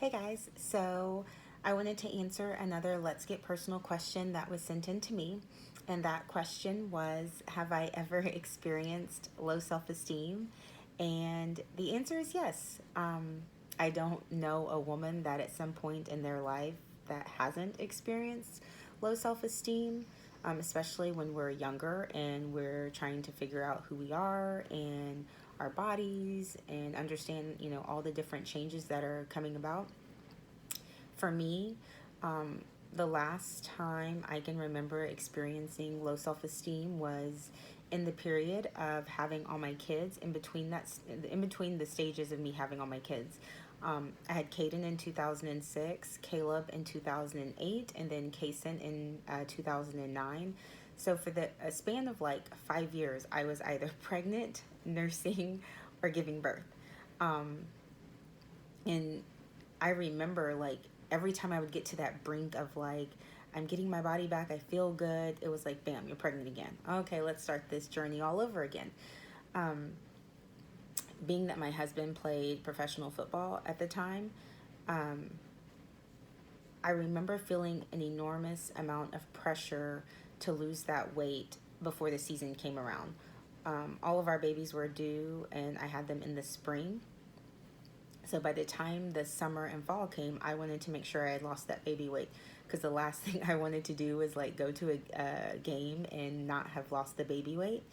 Hey guys, so I wanted to answer another Let's Get Personal question that was sent in to me. And that question was, have I ever experienced low self esteem? And the answer is yes. I don't know a woman that at some point in their life that hasn't experienced low self esteem, especially when we're younger and we're trying to figure out who we are and our bodies and understand, all the different changes that are coming about. For me, um, the last time I can remember experiencing low self esteem was in the period of having all my kids. In between the stages of me having all my kids, I had Caden in 2006, Caleb in 2008, and then Kason in 2009. So for the a span of like 5 years, I was either pregnant, nursing, or giving birth. Um, and I remember like every time I would get to that brink of like, I'm getting my body back, I feel good, it was like, bam, you're pregnant again. Okay, let's start this journey all over again. Um, Being that my husband played professional football at the time, um, I remember feeling an enormous amount of pressure to lose that weight before the season came around. All of our babies were due, and I had them in the spring. So by the time the summer and fall came, I wanted to make sure I had lost that baby weight because the last thing I wanted to do was like go to a game and not have lost the baby weight.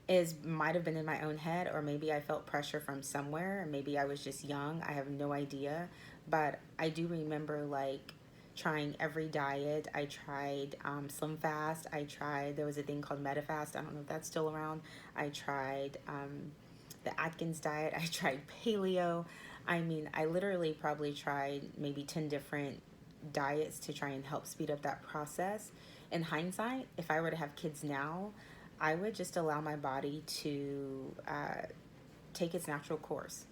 Is might have been in my own head, or maybe I felt pressure from somewhere. Maybe I was just young. I have no idea, but I do remember like trying every diet. I tried Slim Fast. I tried there was a thing called MetaFast. I don't know if that's still around. I tried the Atkins diet. I tried paleo. I mean, I literally probably tried maybe 10 different diets to try and help speed up that process. In hindsight, if I were to have kids now, I would just allow my body to take its natural course.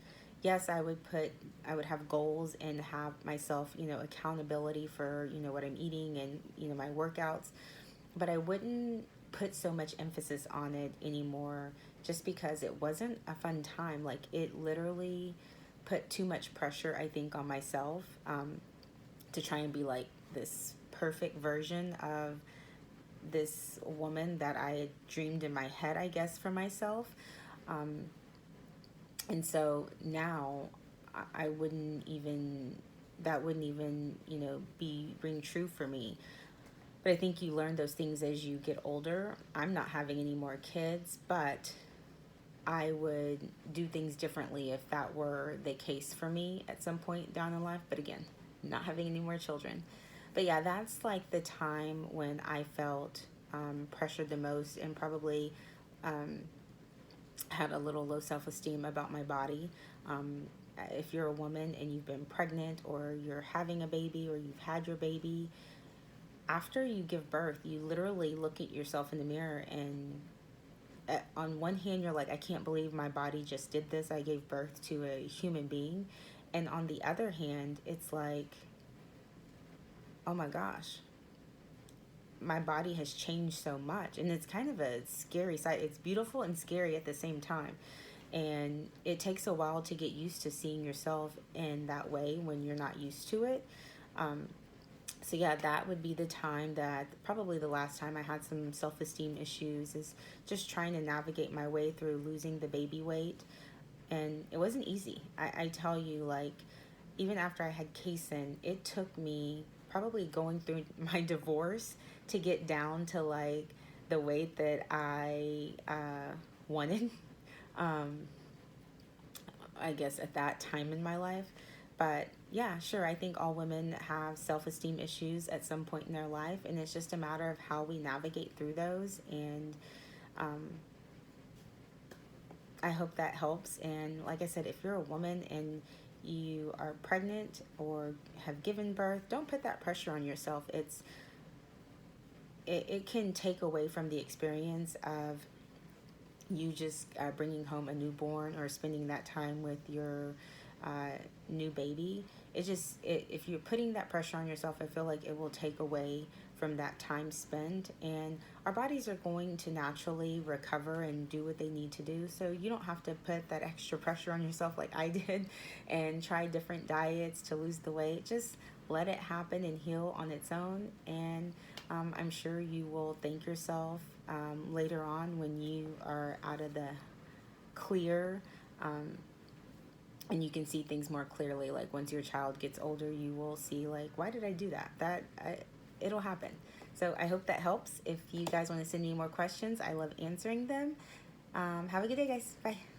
Yes, I would have goals and have myself, accountability for, what I'm eating and, my workouts, but I wouldn't put so much emphasis on it anymore just because it wasn't a fun time. Like, it literally put too much pressure, I think, on myself to try and be like this perfect version of this woman that I had dreamed in my head, I guess, for myself. Um, and so now I wouldn't even, that wouldn't even, be ring true for me. But I think you learn those things as you get older. I'm not having any more kids, but I would do things differently if that were the case for me at some point down in life. But again, not having any more children. But yeah, that's like the time when I felt pressured the most and probably um, had a little low self esteem about my body. Um, if you're a woman and you've been pregnant or you're having a baby or you've had your baby, after you give birth, you literally look at yourself in the mirror and on one hand, you're like, I can't believe my body just did this. I gave birth to a human being. And on the other hand, it's like, oh my gosh, my body has changed so much. And it's kind of a scary sight. It's beautiful and scary at the same time. And it takes a while to get used to seeing yourself in that way when you're not used to it. Um, so yeah, that would be the time that probably the last time I had some self-esteem issues is just trying to navigate my way through losing the baby weight. And it wasn't easy. I tell you, like, even after I had Kason, it took me probably going through my divorce to get down to like the weight that I wanted. Um, I guess at that time in my life. But yeah, sure, I think all women have self esteem issues at some point in their life, and it's just a matter of how we navigate through those. And um, I hope that helps. And like I said, if you're a woman and you are pregnant or have given birth, don't put that pressure on yourself. It can take away from the experience of you just bringing home a newborn or spending that time with your new baby. If you're putting that pressure on yourself, I feel like it will take away from that time spent, and our bodies are going to naturally recover and do what they need to do. So you don't have to put that extra pressure on yourself like I did and try different diets to lose the weight. Just let it happen and heal on its own, and I'm sure you will thank yourself later on when you are out of the clear, and you can see things more clearly. Like once your child gets older, you will see like, why did I do that? It'll happen. So I hope that helps. If you guys want to send me more questions, I love answering them. Have a good day, guys. Bye.